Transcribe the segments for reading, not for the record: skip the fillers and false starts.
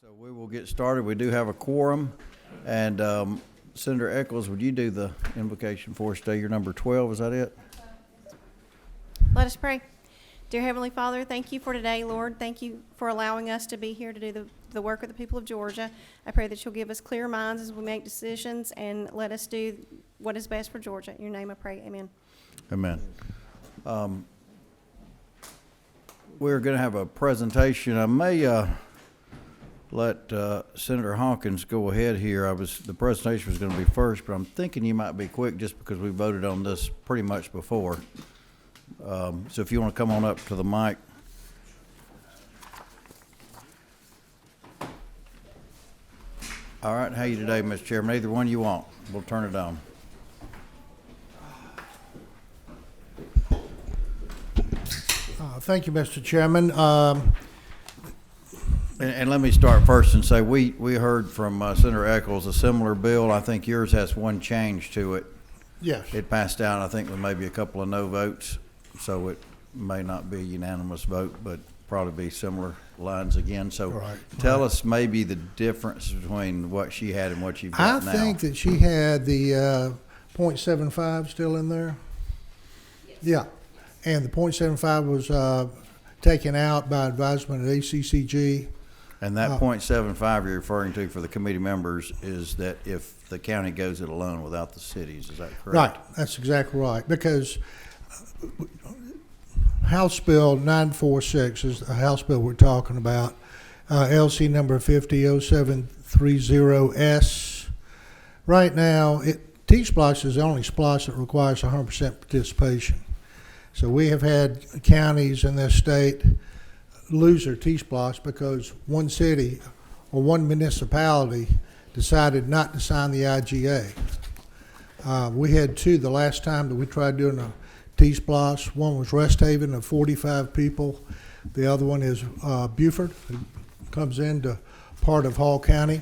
So we will get started. We do have a quorum. And Senator Eccles, would you do the invocation for us today? Your number 12, is that it? Let us pray. Dear Heavenly Father, thank you for today, Lord. Thank you for allowing us to be here to do the work of the people of Georgia. I pray that you'll give us clear minds as we make decisions and let us do what is best for Georgia. In your name I pray, amen. Amen. We're going to have a presentation. I may let Senator Hawkins go ahead here. The presentation was going to be first, but I'm thinking you might be quick just because we voted on this pretty much before. So if you want to come on up to the mic. All right, how are you today, Mr. Chairman? Either one you want. We'll turn it on. Thank you, Mr. Chairman. And let me start first and say we heard from Senator Eccles a similar bill. I think yours has one change to it. Yes. It passed out, I think, with maybe a couple of no votes, so it may not be a unanimous vote, but probably be similar lines again. So tell us maybe the difference between what she had and what you've got now. I think that she had the .75 still in there. Yes. Yeah. And the .75 was taken out by advisement of ACCG. And that .75 you're referring to for the committee members is that if the county goes it alone without the cities, is that correct? Right, that's exactly right. Because House Bill 946 is the House bill we're talking about, LC number 500730S. Right now, T-SPLOST is the only SPLOST that requires 100% participation. So we have had counties in this state lose their T-SPLOST because one city or one municipality decided not to sign the IGA. We had two the last time that we tried doing a T-SPLOST. One was Rest Haven of 45 people. The other one is Beaufort, who comes into part of Hall County.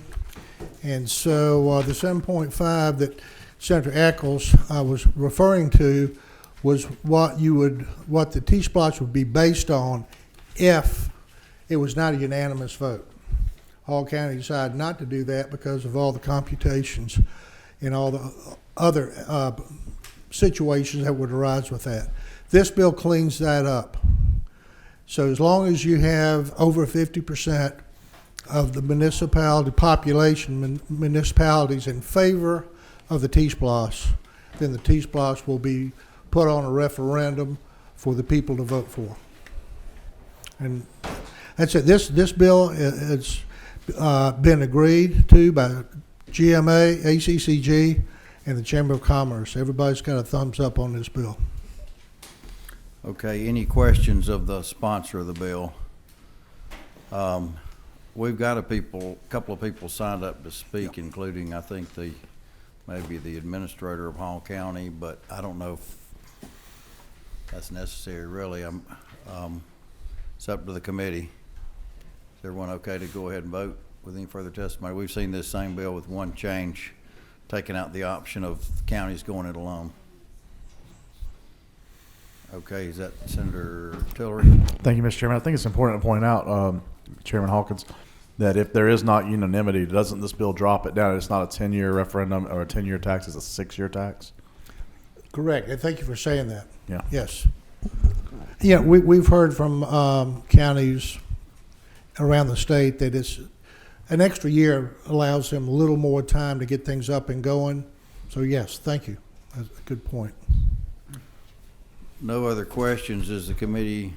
And so the 7.5 that Senator Eccles was referring to was what the T-SPLOST would be based on if it was not a unanimous vote. Hall County decided not to do that because of all the computations and all the other situations that would arise with that. This bill cleans that up. So as long as you have over 50% of the municipality population, municipalities in favor of the T-SPLOST, then the T-SPLOST will be put on a referendum for the people to vote for. And that's it. This bill has been agreed to by GMA, ACCG, and the Chamber of Commerce. Everybody's got a thumbs up on this bill. Okay, any questions of the sponsor of the bill? We've got a couple of people signed up to speak, including, I think, maybe the administrator of Hall County, but I don't know if that's necessary, really. It's up to the committee. Is everyone okay to go ahead and vote with any further testimony? We've seen this same bill with one change, taking out the option of counties going it alone. Okay, is that Senator Tillery? Thank you, Mr. Chairman. I think it's important to point out, Chairman Hawkins, that if there is not unanimity, doesn't this bill drop it down? It's not a 10-year referendum or a 10-year tax, it's a 6-year tax? Correct, and thank you for saying that. Yeah. Yes. Yeah, we've heard from counties around the state that it's an extra year allows them a little more time to get things up and going. So yes, thank you. That's a good point. No other questions. Is the committee,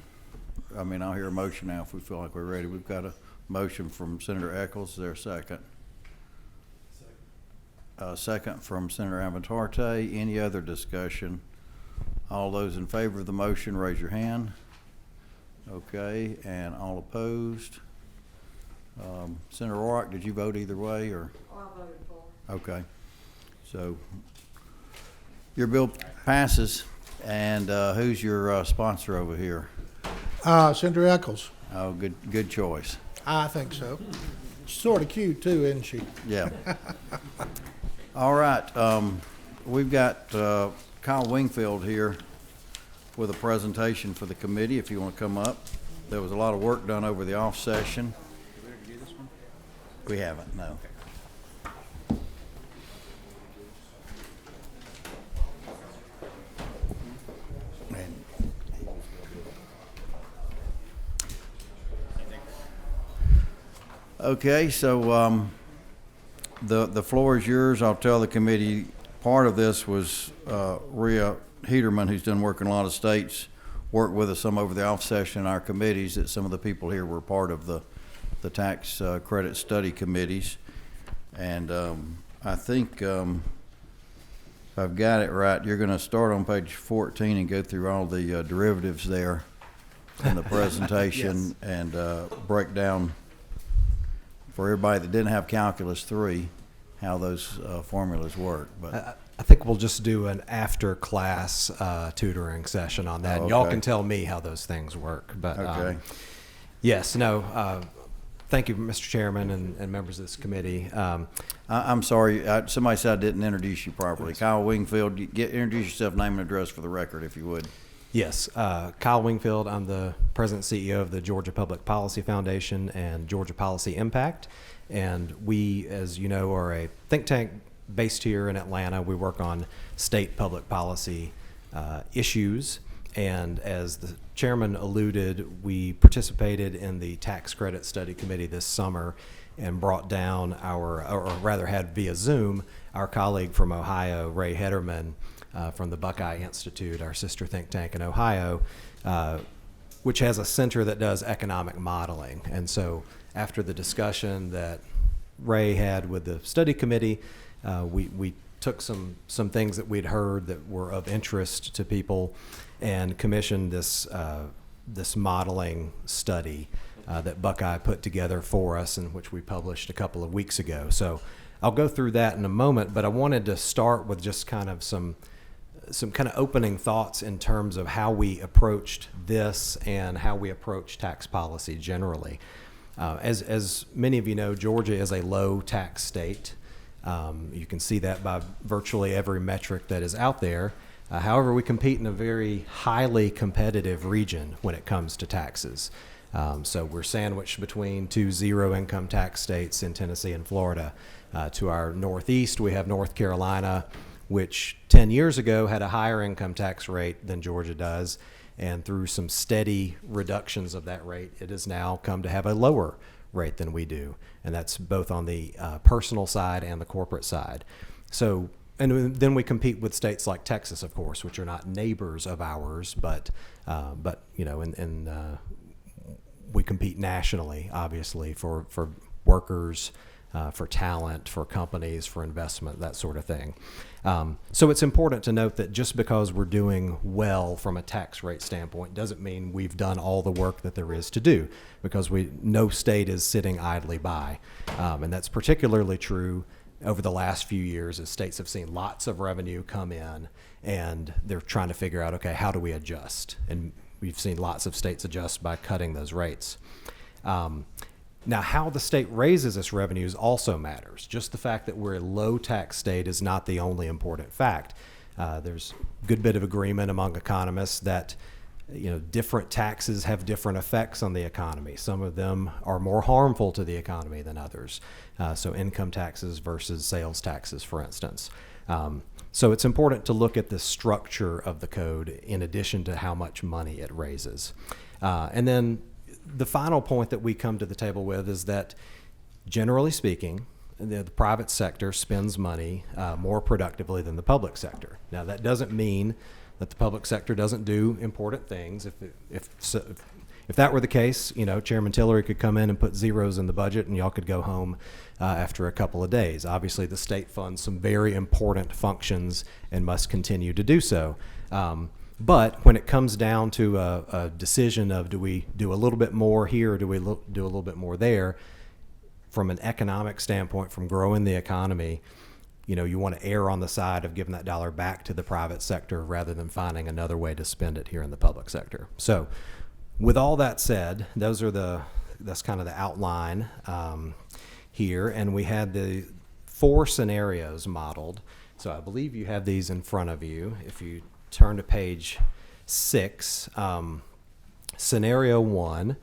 I'll hear a motion now if we feel like we're ready. We've got a motion from Senator Eccles. Is there a second? Second from Senator Avantarte. Any other discussion? All those in favor of the motion, raise your hand. Okay, and all opposed? Senator Roark, did you vote either way, or? Oh, I voted for. Okay, so your bill passes, and who's your sponsor over here? Senator Eccles. Oh, good choice. I think so. Sort of cute too, isn't she? Yeah. All right, we've got Kyle Wingfield here with a presentation for the committee, if you want to come up. There was a lot of work done over the off session. We haven't, no. And- Okay, so the floor is yours. I'll tell the committee, part of this was Rhea Heaterman, who's done work in a lot of states, worked with us some over the off session in our committees, that some of the people here were part of the tax credit study committees. And I think if I've got it right, you're going to start on page 14 and go through all the derivatives there in the presentation and break down for everybody that didn't have Calculus 3 how those formulas work. But I think we'll just do an after-class tutoring session on that. Oh, Y'all okay. can tell me how those things work. But Okay. yes, no. Thank you, Mr. Chairman and members of this committee. I'm sorry, somebody said I didn't introduce you properly. Kyle Wingfield, introduce yourself, name and address for the record, if you would. Yes, Kyle Wingfield. I'm the president and CEO of the Georgia Public Policy Foundation and Georgia Policy Impact. And we, as you know, are a think tank based here in Atlanta. We work on state public policy issues. And as the chairman alluded, we participated in the tax credit study committee this summer and brought down or rather had via Zoom, our colleague from Ohio, Ray Hederman, from the Buckeye Institute, our sister think tank in Ohio, which has a center that does economic modeling. And so after the discussion that Ray had with the study committee, we took some things that we'd heard that were of interest to people and commissioned this modeling study that Buckeye put together for us, and which we published a couple of weeks ago. So I'll go through that in a moment, but I wanted to start with just kind of some kind of opening thoughts in terms of how we approached this and how we approach tax policy generally. As many of you know, Georgia is a low tax state. You can see that by virtually every metric that is out there. However, we compete in a very highly competitive region when it comes to taxes. So we're sandwiched between two zero-income tax states in Tennessee and Florida. To our northeast, we have North Carolina, which 10 years ago had a higher income tax rate than Georgia does. And through some steady reductions of that rate, it has now come to have a lower rate than we do. And that's both on the personal side and the corporate side. So, and then we compete with states like Texas, of course, which are not neighbors of ours, but you know, we compete nationally, obviously, for workers, for talent, for companies, for investment, that sort of thing. So it's important to note that just because we're doing well from a tax rate standpoint doesn't mean we've done all the work that there is to do, because no state is sitting idly by. And that's particularly true over the last few years as states have seen lots of revenue come in and they're trying to figure out, okay, how do we adjust? And we've seen lots of states adjust by cutting those rates. Now, how the state raises its revenues also matters. Just the fact that we're a low tax state is not the only important fact. There's a good bit of agreement among economists that different taxes have different effects on the economy. Some of them are more harmful to the economy than others. So income taxes versus sales taxes, for instance. So it's important to look at the structure of the code in addition to how much money it raises. And then the final point that we come to the table with is that, generally speaking, the private sector spends money more productively than the public sector. Now, that doesn't mean that the public sector doesn't do important things. If that were the case, Chairman Tillery could come in and put zeros in the budget and y'all could go home after a couple of days. Obviously, the state funds some very important functions and must continue to do so. But when it comes down to a decision of do we do a little bit more here or do we do a little bit more there, from an economic standpoint, from growing the economy, you want to err on the side of giving that dollar back to the private sector rather than finding another way to spend it here in the public sector. So with all that said, that's kind of the outline here. And we had the 4 scenarios modeled. So I believe you have these in front of you. If you turn to page 6, scenario 1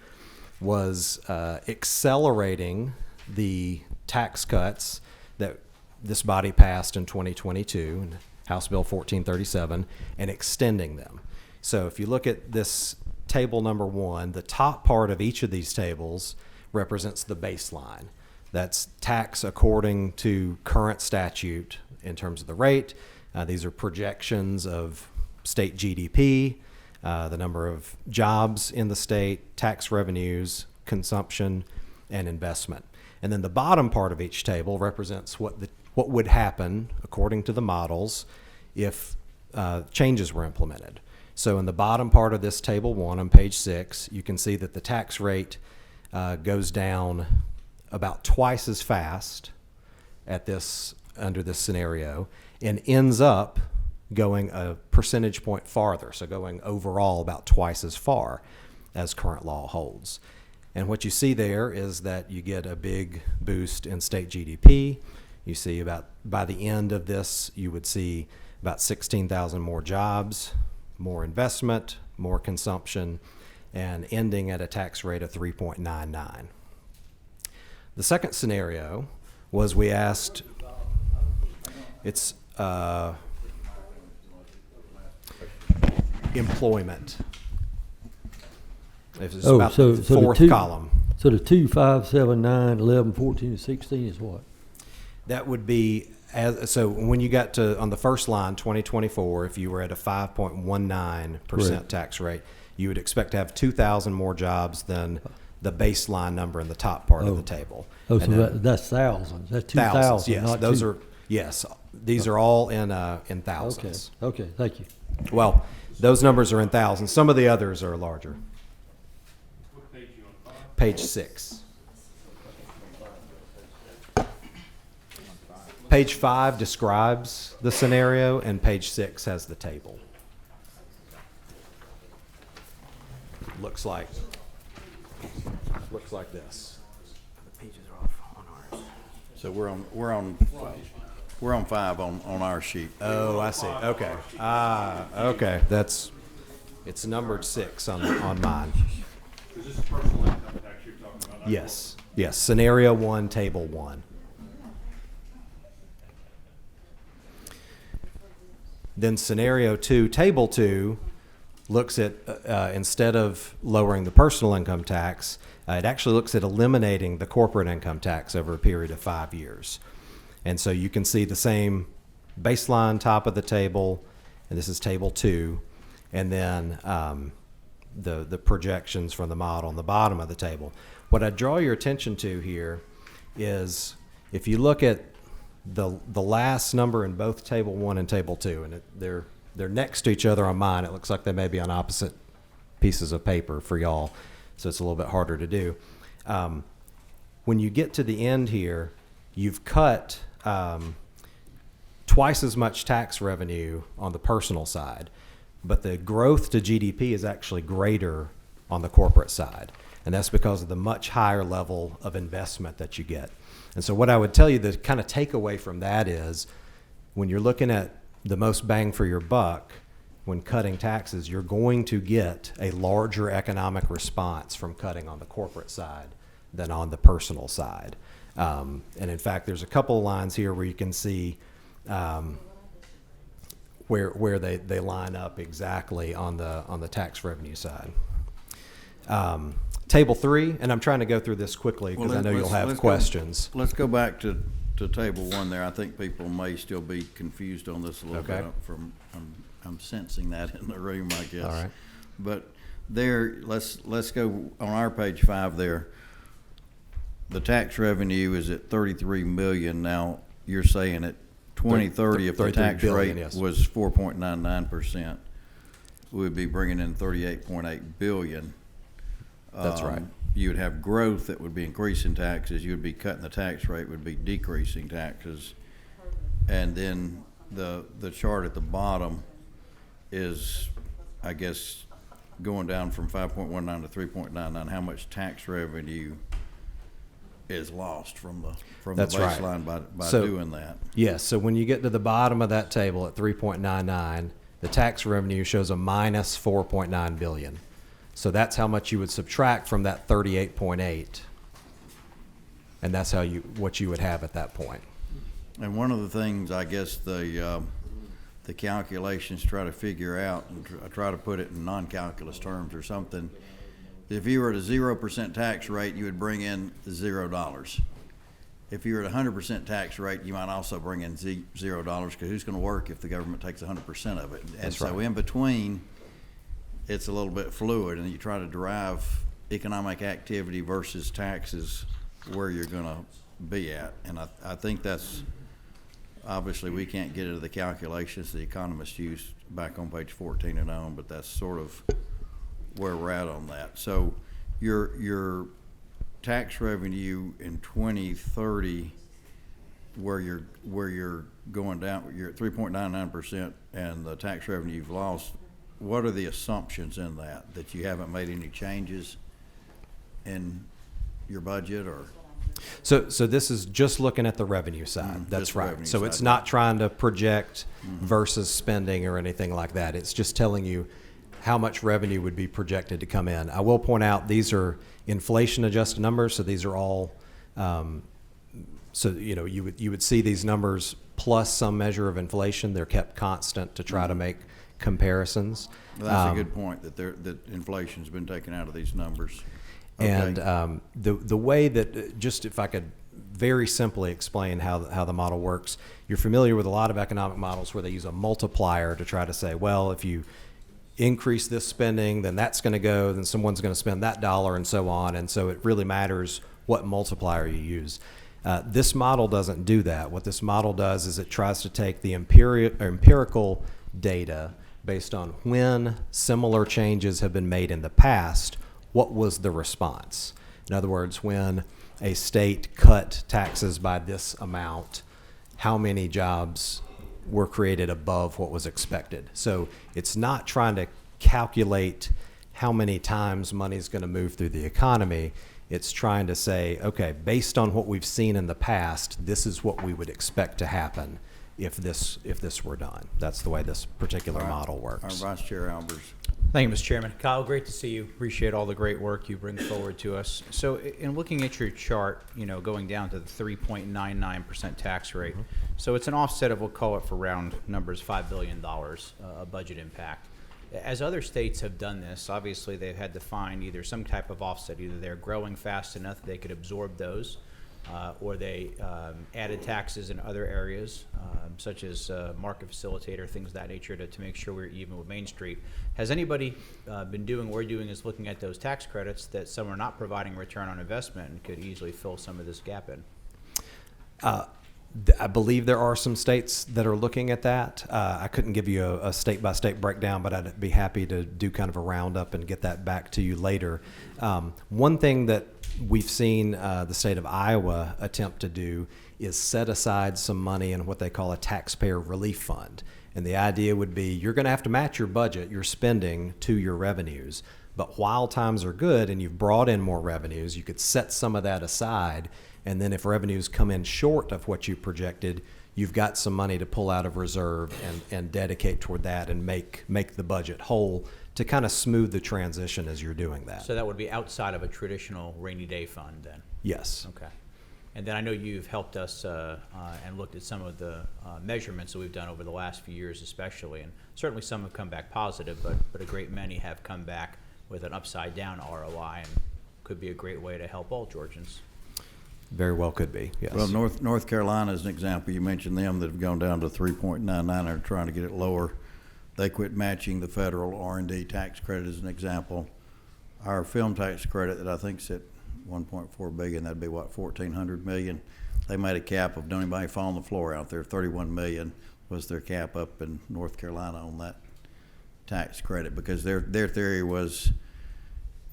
was accelerating the tax cuts that this body passed in 2022, House Bill 1437, and extending them. So if you look at this table number 1, the top part of each of these tables represents the baseline. That's tax according to current statute in terms of the rate. These are projections of state GDP, the number of jobs in the state, tax revenues, consumption, and investment. And then the bottom part of each table represents what would happen according to the models if changes were implemented. So in the bottom part of this table 1 on page 6, you can see that the tax rate goes down about twice as fast under this scenario, and ends up going a percentage point farther, so going overall about twice as far as current law holds. And what you see there is that you get a big boost in state GDP. You see by the end of this, you would see about 16,000 more jobs, more investment, more consumption, and ending at a tax rate of 3.99. The second scenario was we asked, it's employment. It's about the fourth column. So the 2, 5, 7, 9, 11, 14, and 16 is what? That would be, so when you got to, on the first line, 2024, if you were at a 5.19% Correct. tax rate, you would expect to have 2,000 more jobs than the baseline number in the top part of the table. Oh, And so then that's thousands. That's thousands, 2,000, yes. not Those two. are, yes. These are all in Okay, thousands. okay, thank you. Well, those numbers are in thousands. Some of the others are larger. Page 6. Page 5 describes the scenario, and page 6 has the table. Looks like this. So we're on 5 on our sheet. Oh, I see. Okay. Okay. It's numbered 6 on mine. Is this personal income tax you're talking about? Yes. Yes. Scenario 1, table 1. Then scenario 2, table 2, looks at, instead of lowering the personal income tax, it actually looks at eliminating the corporate income tax over a period of 5 years. And so you can see the same baseline top of the table, and this is table 2, and then the projections from the model on the bottom of the table. What I draw your attention to here is if you look at the last number in both table 1 and table 2, and they're next to each other on mine. It looks like they may be on opposite pieces of paper for y'all, so it's a little bit harder to do. When you get to the end here, you've cut twice as much tax revenue on the personal side, but the growth to GDP is actually greater on the corporate side. And that's because of the much higher level of investment that you get. And so what I would tell you, the kind of takeaway from that is when you're looking at the most bang for your buck, when cutting taxes, you're going to get a larger economic response from cutting on the corporate side than on the personal side. And in fact, there's a couple of lines here where you can see where they line up exactly on the tax revenue side. Table 3, and I'm trying to go through this quickly because I know you'll have questions. Let's go back to table 1 there. I think people may still be confused on this a little Okay. bit. I'm sensing that in the room, I guess. All right. But there, let's go on our page 5 there. The tax revenue is at 33 million. Now, you're saying at 2030, if the 33 tax billion, rate yes. was 4.99%, we would be bringing in 38.8 billion. That's right. You would have growth that would be increasing taxes. You would be cutting the tax rate, would be decreasing taxes. And then the chart at the bottom is, I guess, going down from 5.19 to 3.99. How much tax revenue is lost from the That's right. baseline by So- doing that? Yes, so when you get to the bottom of that table at 3.99, the tax revenue shows a minus 4.9 billion. So that's how much you would subtract from that 38.8 and that's how what you would have at that point. And one of the things, I guess, the calculations try to figure out, and try to put it in non-calculus terms or something, if you were at a 0% tax rate, you would bring in $0. If you were at a 100% tax rate, you might also bring in $0, because who's going to work if the government takes 100% of it? And That's so right. in between, it's a little bit fluid, and you try to derive economic activity versus taxes where you're going to be at. And I think that's, obviously, we can't get into the calculations the economists used back on page 14 and on, but that's sort of where we're at on that. So your tax revenue in 2030, where you're going down, you're at 3.99%, and the tax revenue you've lost, what are the assumptions in that you haven't made any changes in your budget, or? So this is just looking at the revenue side. That's just the right. revenue So side, it's yeah. not trying to project versus spending or anything like that. It's just telling you how much revenue would be projected to come in. I will point out these are inflation adjusted numbers, so these are all. So you would see these numbers plus some measure of inflation. They're kept constant to try to make comparisons. Well, that's a good point, that inflation's been taken out of these numbers. Okay. And the way that, just if I could very simply explain how the model works, you're familiar with a lot of economic models where they use a multiplier to try to say, well, if you increase this spending, then that's going to go, then someone's going to spend that dollar, and so on. And so it really matters what multiplier you use. This model doesn't do that. What this model does is it tries to take the empirical data based on when similar changes have been made in the past. What was the response? In other words, when a state cut taxes by this amount, how many jobs were created above what was expected? So it's not trying to calculate how many times money is going to move through the economy. It's trying to say, okay, based on what we've seen in the past, this is what we would expect to happen if this were done. That's the way this particular model works. Our Vice Chair Albers. Thank you, Mr. Chairman. Kyle, great to see you. Appreciate all the great work you bring forward to us. So in looking at your chart, going down to the 3.99% tax rate, so it's an offset of, we'll call it for round numbers, $5 billion budget impact. As other states have done this, obviously they've had to find either some type of offset. Either they're growing fast enough that they could absorb those, or they added taxes in other areas, such as market facilitator, things of that nature, to make sure we're even with Main Street. Has anybody been doing what we're doing is looking at those tax credits that some are not providing return on investment and could easily fill some of this gap in? I believe there are some states that are looking at that. I couldn't give you a state-by-state breakdown, but I'd be happy to do kind of a roundup and get that back to you later. One thing that we've seen the state of Iowa attempt to do is set aside some money in what they call a taxpayer relief fund. And the idea would be you're going to have to match your budget, your spending, to your revenues. But while times are good and you've brought in more revenues, you could set some of that aside. And then if revenues come in short of what you projected, you've got some money to pull out of reserve and dedicate toward that and make the budget whole to kind of smooth the transition as you're doing that. So that would be outside of a traditional rainy day fund then? Yes. Okay. And then I know you've helped us and looked at some of the measurements that we've done over the last few years especially, and certainly some have come back positive, but a great many have come back with an upside down ROI, and could be a great way to help all Georgians. Very well could be, yes. Well, North Carolina is an example. You mentioned them that have gone down to 3.99 and are trying to get it lower. They quit matching the federal R&D tax credit as an example. Our film tax credit that I think is at $1.4 billion, that'd be what, $1,400 million. They made a cap of don't anybody fall on the floor out there. $31 million was their cap up in North Carolina on that tax credit, because their theory was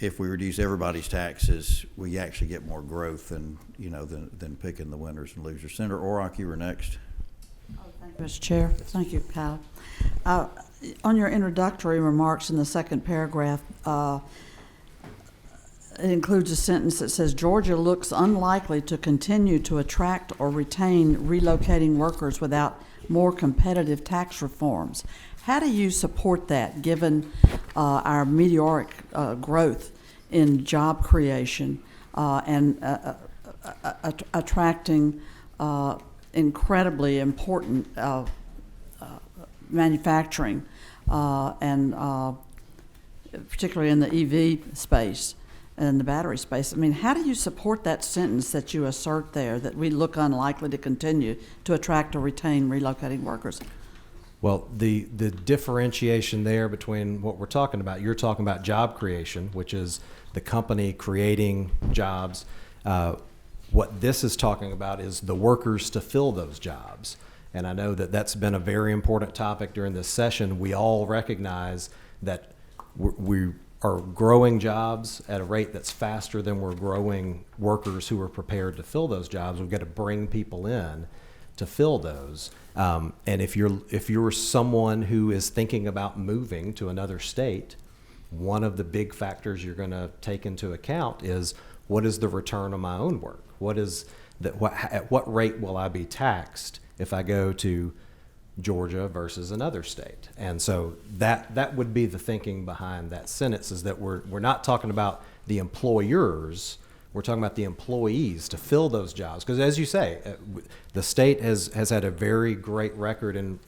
if we reduce everybody's taxes, we actually get more growth than picking the winners and losers. Senator Orrock, you were next. Thank you, Mr. Chair. Thank you, Kyle. On your introductory remarks in the second paragraph, it includes a sentence that says, Georgia looks unlikely to continue to attract or retain relocating workers without more competitive tax reforms. How do you support that, given our meteoric growth in job creation and attracting incredibly important manufacturing, and particularly in the EV space and the battery space. I mean, how do you support that sentence that you assert there, that we look unlikely to continue to attract or retain relocating workers? Well, the differentiation there between what we're talking about, you're talking about job creation, which is the company creating jobs. What this is talking about is the workers to fill those jobs. And I know that that's been a very important topic during this session. We all recognize that we are growing jobs at a rate that's faster than we're growing workers who are prepared to fill those jobs. We've got to bring people in to fill those. And if you're someone who is thinking about moving to another state, one of the big factors you're going to take into account is, what is the return on my own work? At what rate will I be taxed if I go to Georgia versus another state? And so that would be the thinking behind that sentence, is that we're not talking about the employers, we're talking about the employees to fill those jobs. Because as you say, the state has had a very great record in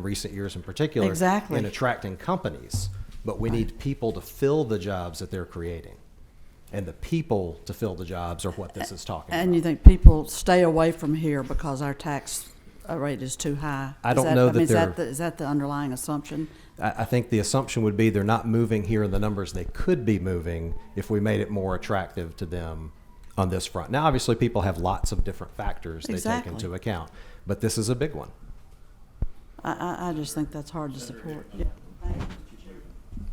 recent years in particular Exactly. in attracting companies, but we need people to fill the jobs that they're creating. And the people to fill the jobs are what this is talking about. And you think people stay away from here because our tax rate is too high? I don't know that is they're- is that the underlying assumption? I think the assumption would be they're not moving here in the numbers they could be moving if we made it more attractive to them on this front. Now, obviously, people have lots of different factors they Exactly. take into account, but this is a big one. I just think that's hard to support.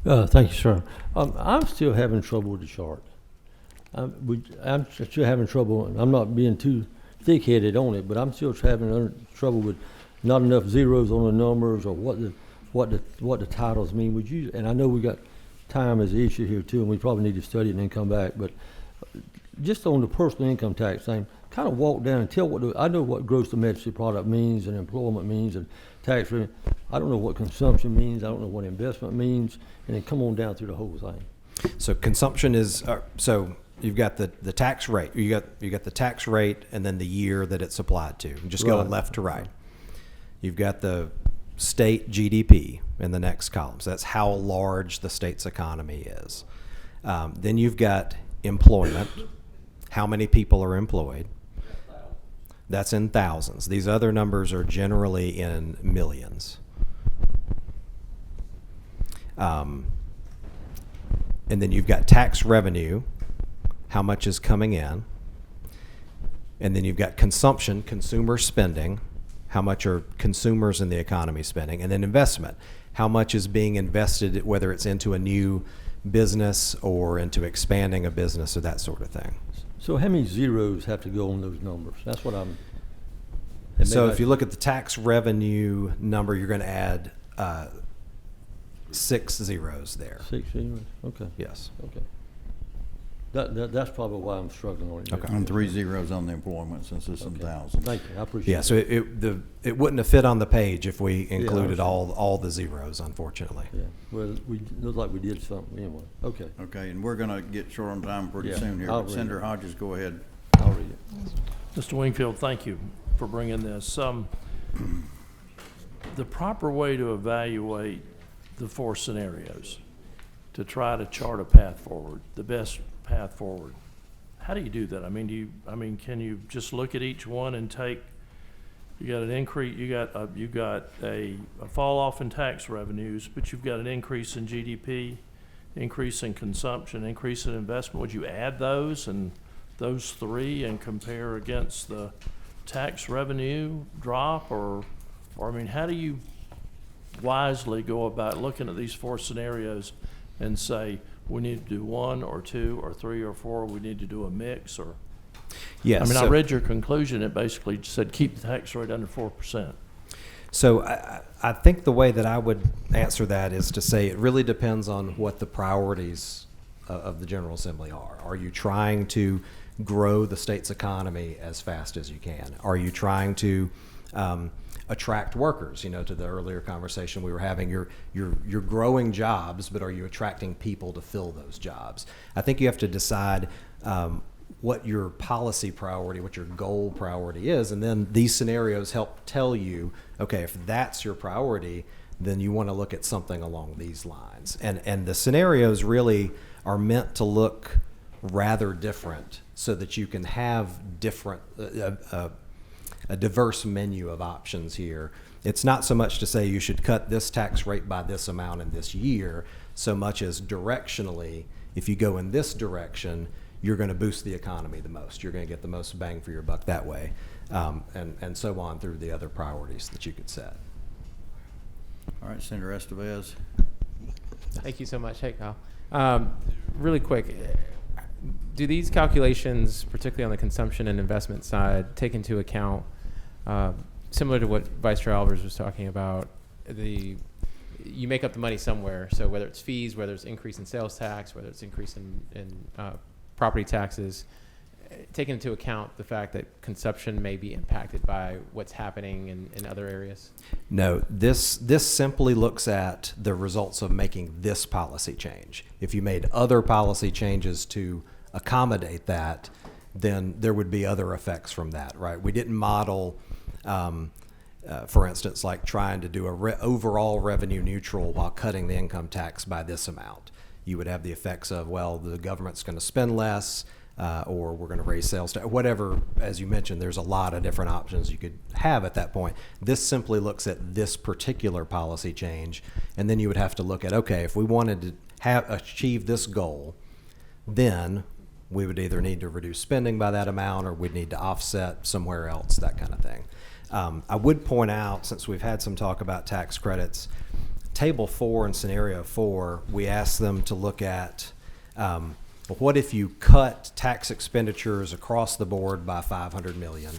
Yeah. Thank you, sir. I'm still having trouble with the chart. I'm still having trouble. I'm not being too thick-headed on it, but I'm still having trouble with not enough zeros on the numbers, or what the titles mean. Would you? And I know we got time as an issue here too, and we probably need to study it and then come back. But just on the personal income tax thing, kind of walk down and tell I know what gross domestic product means and employment means and tax rate. I don't know what consumption means. I don't know what investment means, and then come on down through the whole thing. So consumption is so you've got the tax rate. You got the tax rate and then the year that it's applied to. Just going Right. left to right. You've got the state GDP in the next column. So that's how large the state's economy is. Then you've got employment. How many people are employed? That's in thousands. These other numbers are generally in millions. And then you've got tax revenue, how much is coming in. And then you've got consumption, consumer spending, how much are consumers in the economy spending. And then investment, how much is being invested, whether it's into a new business or into expanding a business or that sort of thing. So how many zeros have to go on those numbers? That's what I'm. So if you look at the tax revenue number, you're going to add 6 zeros there. 6 zeros. Okay. Yes. Okay. That's probably why I'm struggling on it. Okay. And 3 zeros on the employment, since it's in Okay. thousands. Thank you. I appreciate Yeah, it. so it wouldn't have fit on the page if we included understand. all the zeros, unfortunately. Yeah. Well, we looked like we did something anyway. Okay. Okay, and we're gonna get short on time pretty Yeah, soon here. I'll but read Senator it. Hodges, go ahead. I'll read it. Mr. Wingfield, thank you for bringing this. The proper way to evaluate the 4 scenarios, to try to chart a path forward, the best path forward. How do you do that? I mean, can you just look at each one and take, you got an increase, you got a fall off in tax revenues, but you've got an increase in GDP, increase in consumption, increase in investment. Would you add those those 3 and compare against the tax revenue drop, or I mean, how do you wisely go about looking at these 4 scenarios and say, we need to do 1 or 2 or 3 or 4, we need to do a mix? Or Yes. I mean, I so- read your conclusion, it basically said keep the tax rate under 4%. So I think the way that I would answer that is to say it really depends on what the priorities of the General Assembly are. Are you trying to grow the state's economy as fast as you can? Are you trying to attract workers? You know, to the earlier conversation we were having, you're growing jobs, but are you attracting people to fill those jobs? I think you have to decide what your policy priority, what your goal priority is. And then these scenarios help tell you, okay, if that's your priority, then you want to look at something along these lines. And the scenarios really are meant to look rather different so that you can have different, a diverse menu of options here. It's not so much to say you should cut this tax rate by this amount in this year, so much as directionally, if you go in this direction, you're going to boost the economy the most. You're going to get the most bang for your buck that way, and so on through the other priorities that you could set. All right, Senator Estevez. Thank you so much. Hey, Kyle. Really quick, do these calculations, particularly on the consumption and investment side, take into account, similar to what Vice Chair Albers was talking about, you make up the money somewhere, so whether it's fees, whether it's increase in sales tax, whether it's increase in property taxes, taking into account the fact that consumption may be impacted by what's happening in other areas? No, this simply looks at the results of making this policy change. If you made other policy changes to accommodate that, then there would be other effects from that, right? We didn't model, for instance, like trying to do overall revenue neutral while cutting the income tax by this amount. You would have the effects of, well, the government's going to spend less, or we're going to raise sales tax, whatever. As you mentioned, there's a lot of different options you could have at that point. This simply looks at this particular policy change, and then you would have to look at, okay, if we wanted to achieve this goal, then we would either need to reduce spending by that amount, or we'd need to offset somewhere else, that kind of thing. I would point out, since we've had some talk about tax credits, Table 4 and Scenario 4, we asked them to look at what if you cut tax expenditures across the board by $500 million,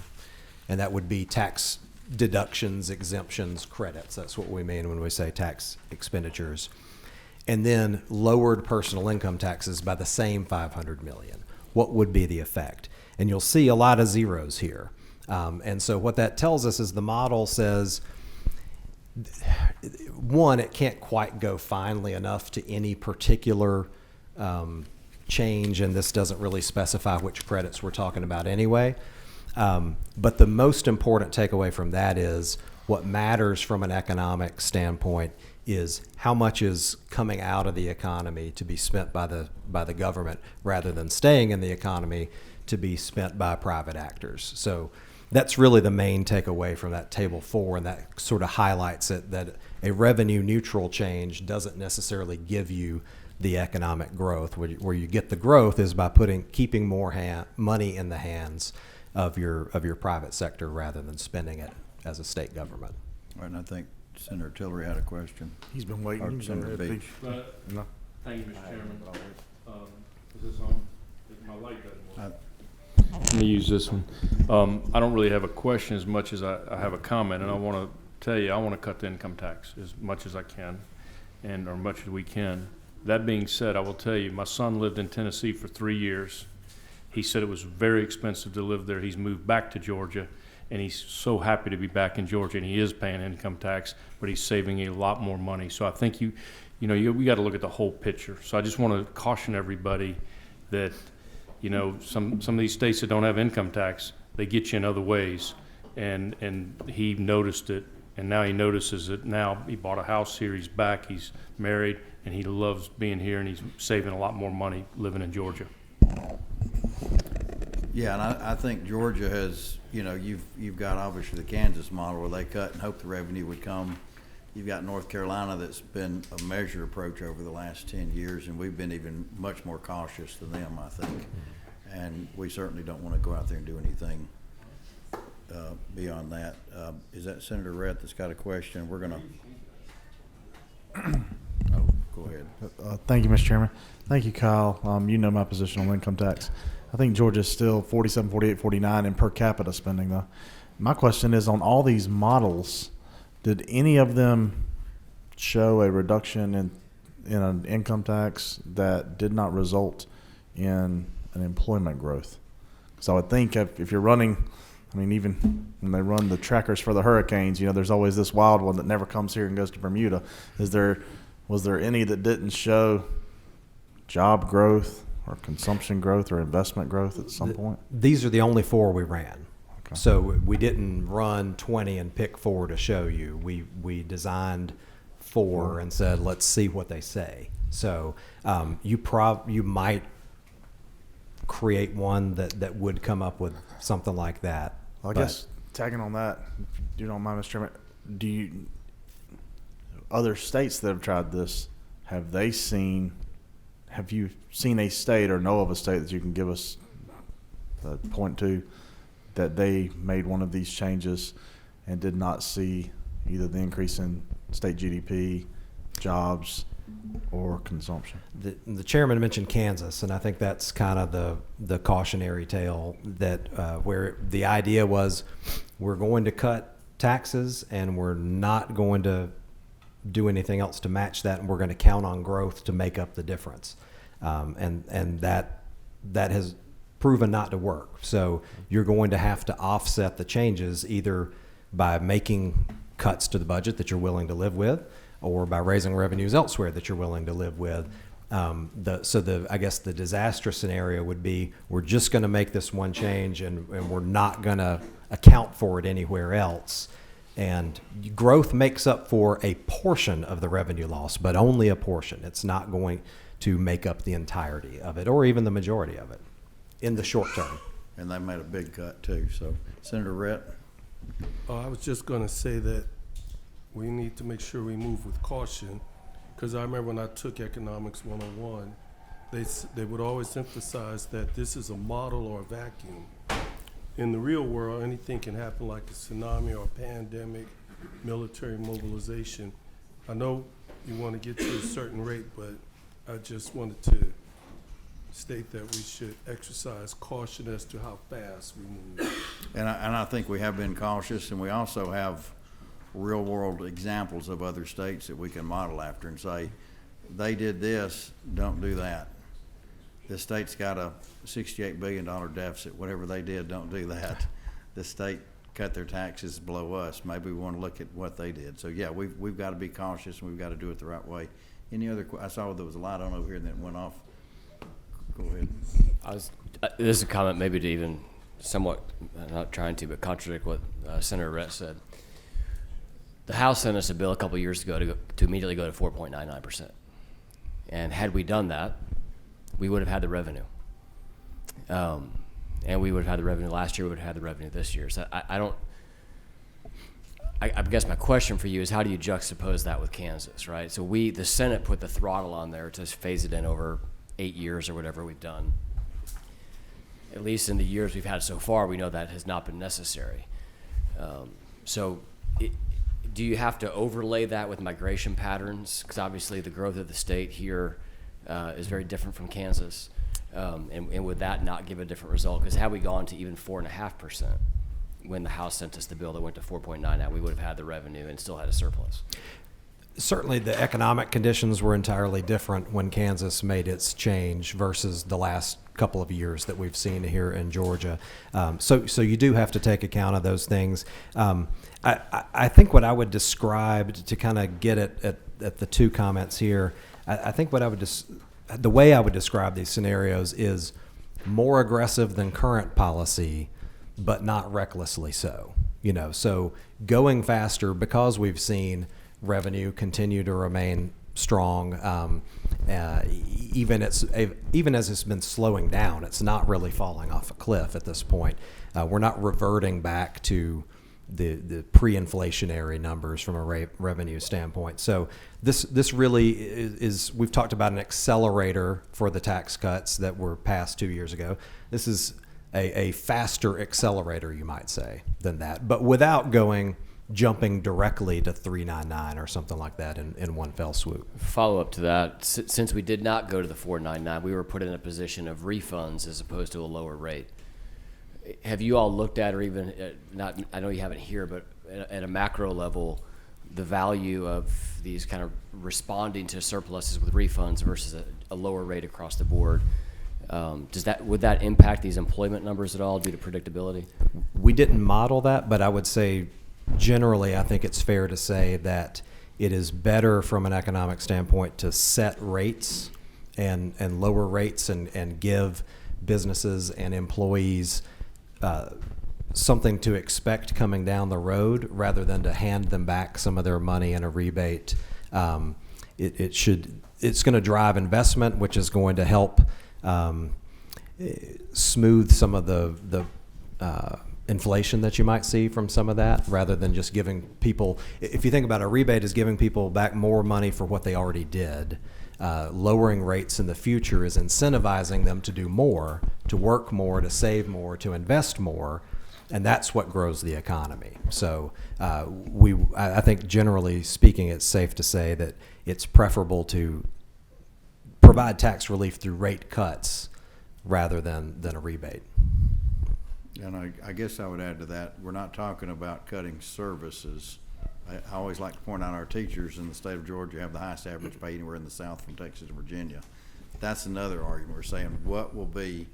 and that would be tax deductions, exemptions, credits. That's what we mean when we say tax expenditures. And then lowered personal income taxes by the same $500 million. What would be the effect? And you'll see a lot of zeros here. And so what that tells us is the model says, one, it can't quite go finely enough to any particular change, and this doesn't really specify which credits we're talking about anyway. But the most important takeaway from that is what matters from an economic standpoint is how much is coming out of the economy to be spent by the government rather than staying in the economy to be spent by private actors. So that's really the main takeaway from that Table 4, and that sort of highlights it, that a revenue neutral change doesn't necessarily give you the economic growth. Where you get the growth is by keeping more money in the hands of your private sector rather than spending it as a state government. All right, and I think Senator Tillery had a question. He's been waiting. Or He's been Senator ready. Beach. No. Thank you, Mr. Chairman. Is this on? My light doesn't work. Let me use this one. I don't really have a question as much as I have a comment, and I want to tell you, I want to cut the income tax as much as I can, or much as we can. That being said, I will tell you, my son lived in Tennessee for 3 years. He said it was very expensive to live there. He's moved back to Georgia, and he's so happy to be back in Georgia, and he is paying income tax, but he's saving a lot more money. So I think we got to look at the whole picture. So I just want to caution everybody that, some of these states that don't have income tax, they get you in other ways, and he noticed it, and now he notices it. Now he bought a house here, he's back, he's married, and he loves being here, and he's saving a lot more money living in Georgia. Yeah, and I think Georgia has, you've got obviously the Kansas model where they cut and hope the revenue would come. You've got North Carolina that's been a measured approach over the last 10 years, and we've been even much more cautious than them, I think. And we certainly don't want to go out there and do anything beyond that. Is that Senator Redd that's got a question? We're going to... Oh, go ahead. Thank you, Mr. Chairman. Thank you, Kyle. You know my position on income tax. I think Georgia's still 47, 48, 49 in per capita spending, though. My question is, on all these models, did any of them show a reduction in an income tax that did not result in an employment growth? Because I would think if you're running, even when they run the trackers for the hurricanes, there's always this wild one that never comes here and goes to Bermuda. Was there any that didn't show job growth or consumption growth or investment growth at some point? These are the only 4 we ran. Okay. So we didn't run 20 and pick 4 to show you. We designed 4 and said, let's see what they say. So you might create one that would come up with something like that. Well, I guess tagging on that, if you don't mind, Mr. Chairman, other states that have tried this, have you seen a state or know of a state that you can give us a point to that they made one of these changes and did not see either the increase in state GDP, jobs, or consumption? The chairman mentioned Kansas, and I think that's kind of the cautionary tale that where the idea was we're going to cut taxes and we're not going to do anything else to match that, and we're going to count on growth to make up the difference, and that has proven not to work. So you're going to have to offset the changes either by making cuts to the budget that you're willing to live with, or by raising revenues elsewhere that you're willing to live with. I guess the disastrous scenario would be we're just going to make this one change and we're not going to account for it anywhere else. And growth makes up for a portion of the revenue loss, but only a portion. It's not going to make up the entirety of it or even the majority of it in the short term. And they made a big cut too. So Senator Rhett? I was just going to say that we need to make sure we move with caution, because I remember when I took Economics 101, they would always emphasize that this is a model or a vacuum. In the real world, anything can happen, like a tsunami or a pandemic, military mobilization. I know you want to get to a certain rate, but I just wanted to state that we should exercise caution as to how fast we move. And I think we have been cautious, and we also have real-world examples of other states that we can model after and say, they did this, don't do that. This state's got a $68 billion deficit. Whatever they did, don't do that. This state cut their taxes below us. Maybe we want to look at what they did. So, yeah, we've got to be cautious, and we've got to do it the right way. Any other I saw there was a light on over here and then it went off. Go ahead. This is a comment maybe to even somewhat, not trying to, but contradict what Senator Rhett said. The House sent us a bill a couple years ago to immediately go to 4.99%. And had we done that, we would have had the revenue. And we would have had the revenue last year, we would have had the revenue this year. So I guess my question for you is, how do you juxtapose that with Kansas, right? So the Senate put the throttle on there to phase it in over 8 years or whatever we've done. At least in the years we've had so far, we know that has not been necessary. Do you have to overlay that with migration patterns? Because obviously the growth of the state here is very different from Kansas. And would that not give a different result? Because had we gone to even 4.5% when the House sent us the bill that went to 4.99, we would have had the revenue and still had a surplus. Certainly the economic conditions were entirely different when Kansas made its change versus the last couple of years that we've seen here in Georgia. So you do have to take account of those things. I think what I would describe, to kind of get at the two comments here, I think the way I would describe these scenarios is more aggressive than current policy, but not recklessly so. So going faster because we've seen revenue continue to remain strong, even as it's been slowing down. It's not really falling off a cliff at this point. We're not reverting back to the pre-inflationary numbers from a revenue standpoint. So this really is we've talked about an accelerator for the tax cuts that were passed 2 years ago. This is a faster accelerator, you might say, than that, but without jumping directly to 399 or something like that in one fell swoop. Follow up to that, since we did not go to the 499, we were put in a position of refunds as opposed to a lower rate. Have you all looked at, or even I know you haven't here, but at a macro level, the value of these kind of responding to surpluses with refunds versus a lower rate across the board? Would that impact these employment numbers at all due to predictability? We didn't model that, but I would say generally I think it's fair to say that it is better from an economic standpoint to set rates and lower rates and give businesses and employees something to expect coming down the road rather than to hand them back some of their money in a rebate. It's going to drive investment, which is going to help smooth some of the inflation that you might see from some of that, rather than just giving people, if you think about it, a rebate is giving people back more money for what they already did. Lowering rates in the future is incentivizing them to do more, to work more, to save more, to invest more, and that's what grows the economy. So I think generally speaking, it's safe to say that it's preferable to provide tax relief through rate cuts rather than a rebate. And I guess I would add to that, we're not talking about cutting services. I always like to point out our teachers in the state of Georgia have the highest average pay anywhere in the South from Texas to Virginia. That's another argument. We're saying what will be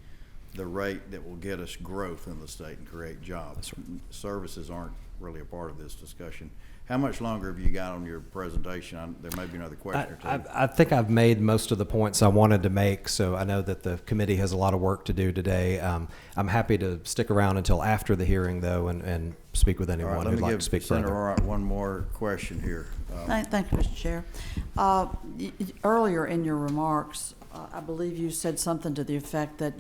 the rate that will get us growth in the state and create jobs. Services aren't really a part of this discussion. How much longer have you got on your presentation? There may be another question or two. I think I've made most of the points I wanted to make, so I know that the committee has a lot of work to do today. I'm happy to stick around until after the hearing, though, and speak with anyone who'd like to speak further. Senator Orott one more question here. Thank you, Mr. Chair. Earlier in your remarks, I believe you said something to the effect that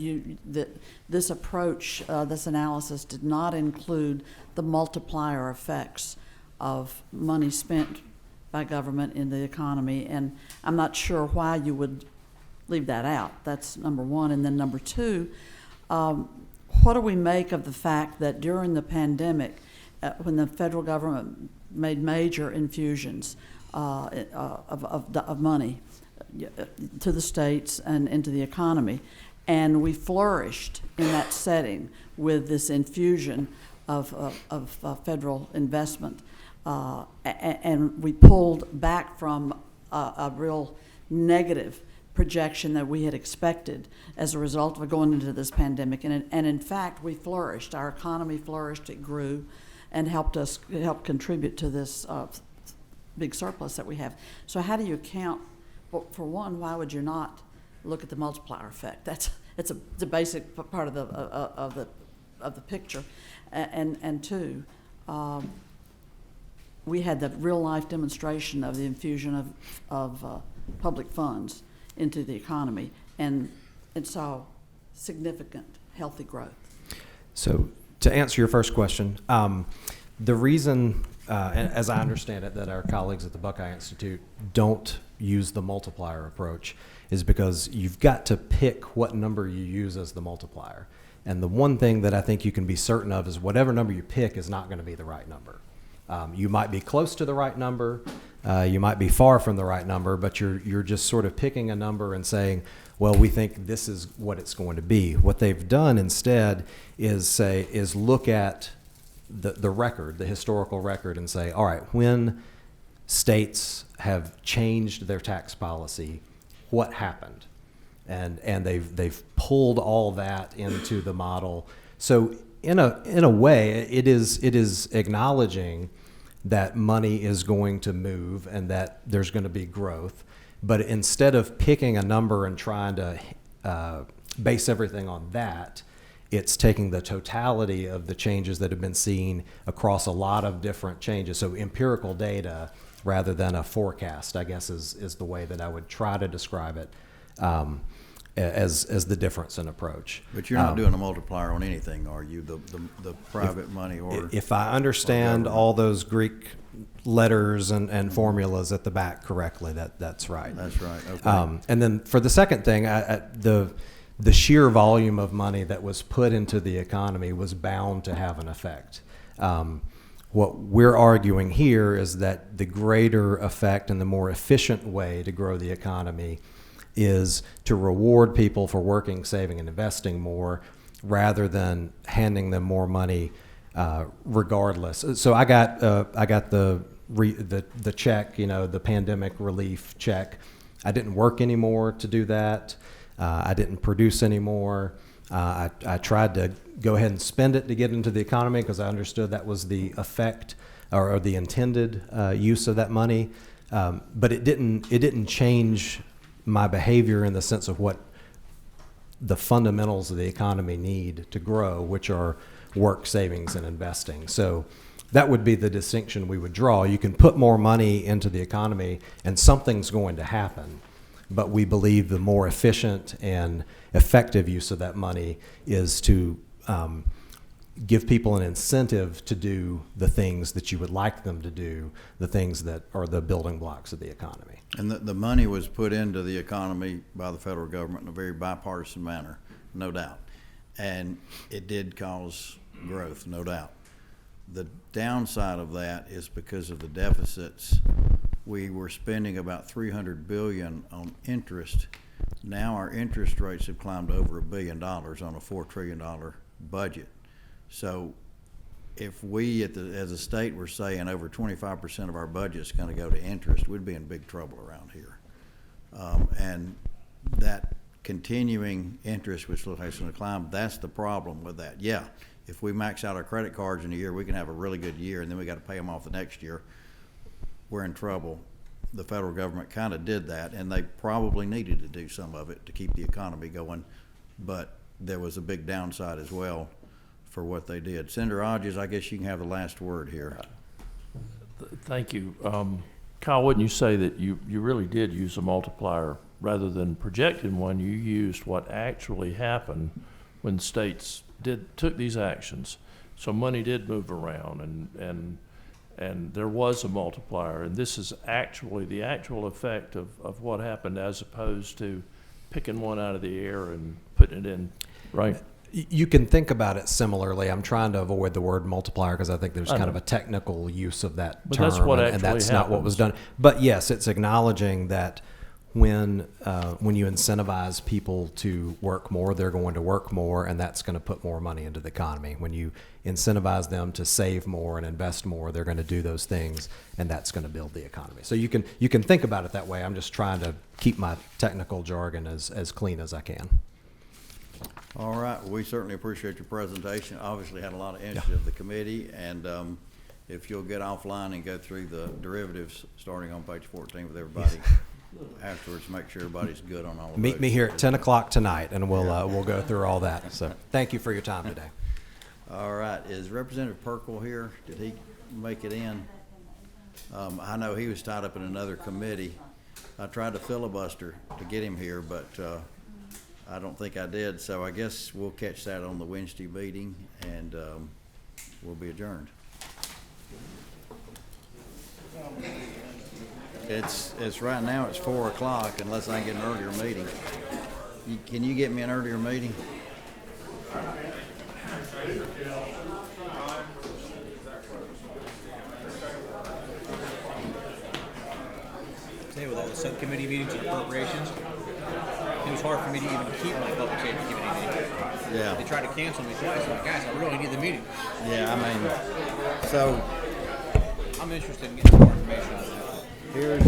this approach, this analysis, did not include the multiplier effects of money spent by government in the economy, and I'm not sure why you would leave that out. That's number one. And then number two, what do we make of the fact that during the pandemic, when the federal government made major infusions of money to the states and into the economy, and we flourished in that setting with this infusion of federal investment, and we pulled back from a real negative projection that we had expected as a result of going into this pandemic. And in fact, we flourished. Our economy flourished. It grew and helped contribute to this big surplus that we have. So how do you account, for one, why would you not look at the multiplier effect? It's a basic part of the picture. And two, we had the real life demonstration of the infusion of public funds into the economy, and it saw significant healthy growth. So to answer your first question, the reason, as I understand it, that our colleagues at the Buckeye Institute don't use the multiplier approach is because you've got to pick what number you use as the multiplier. And the one thing that I think you can be certain of is whatever number you pick is not going to be the right number. You might be close to the right number, you might be far from the right number, but you're just sort of picking a number and saying, well, we think this is what it's going to be. What they've done instead is look at the record, the historical record, and say, all right, when states have changed their tax policy, what happened? And they've pulled all that into the model. So in a way, it is acknowledging that money is going to move and that there's going to be growth. But instead of picking a number and trying to base everything on that, it's taking the totality of the changes that have been seen across a lot of different changes. So empirical data rather than a forecast, I guess, is the way that I would try to describe it as the difference in approach. But you're not doing a multiplier on anything, are you? The private money or? If I understand all those Greek letters and formulas at the back correctly, that's right. That's right. Okay. And then for the second thing, the sheer volume of money that was put into the economy was bound to have an effect. What we're arguing here is that the greater effect and the more efficient way to grow the economy is to reward people for working, saving, and investing more rather than handing them more money regardless. So I got the check, the pandemic relief check. I didn't work anymore to do that. I didn't produce anymore. I tried to go ahead and spend it to get into the economy because I understood that was the effect or the intended use of that money. But it didn't change my behavior in the sense of what the fundamentals of the economy need to grow, which are work, savings, and investing. So that would be the distinction we would draw. You can put more money into the economy and something's going to happen, but we believe the more efficient and effective use of that money is to give people an incentive to do the things that you would like them to do, the things that are the building blocks of the economy. And the money was put into the economy by the federal government in a very bipartisan manner, no doubt. And it did cause growth, no doubt. The downside of that is because of the deficits. We were spending about $300 billion on interest. Now our interest rates have climbed over $1 billion on a $4 trillion budget. So if we as a state were saying over 25% of our budget is going to go to interest, we'd be in big trouble around here. And that continuing interest, which looks like it's going to climb, that's the problem with that. Yeah, if we max out our credit cards in a year, we can have a really good year, and then we got to pay them off the next year. We're in trouble. The federal government kind of did that, and they probably needed to do some of it to keep the economy going, but there was a big downside as well for what they did. Senator Hodges, I guess you can have the last word here. Thank you. Kyle, wouldn't you say that you really did use a multiplier rather than projecting one? You used what actually happened when states took these actions. So money did move around, and there was a multiplier, and this is actually the actual effect of what happened, as opposed to picking one out of the air and putting it in, right? You can think about it similarly. I'm trying to avoid the word multiplier because I think there's kind of a technical use of that term, that's what and that's not what was done. But yes, it's acknowledging that when you incentivize people to work more, they're going to work more, and that's going to put more money into the economy. When you incentivize them to save more and invest more, they're going to do those things, and that's going to build the economy. So you can think about it that way. I'm just trying to keep my technical jargon as clean as I can. All right, we certainly appreciate your presentation. Obviously had a lot of interest of the committee, and if you'll get offline and go through the derivatives starting on page 14 with everybody afterwards, make sure everybody's good on all of Meet those. me here at 10 o'clock tonight, and we'll go through all that. So thank you for your time today. All right, is Representative Perkle here? Did he make it in? I know he was tied up in another committee. I tried to filibuster to get him here, but I don't think I did, so I guess we'll catch that on the Wednesday meeting, and we'll be adjourned. It's right now, it's 4 o'clock, unless I can get an earlier meeting. Can you get me an earlier meeting? Today with all the subcommittee meetings and appropriations, it was hard for me to even keep my public safety committee meeting. Yeah. They tried to cancel me twice. I'm like, guys, I really need the meeting. Yeah, I mean, so I'm interested in getting more information on that. here's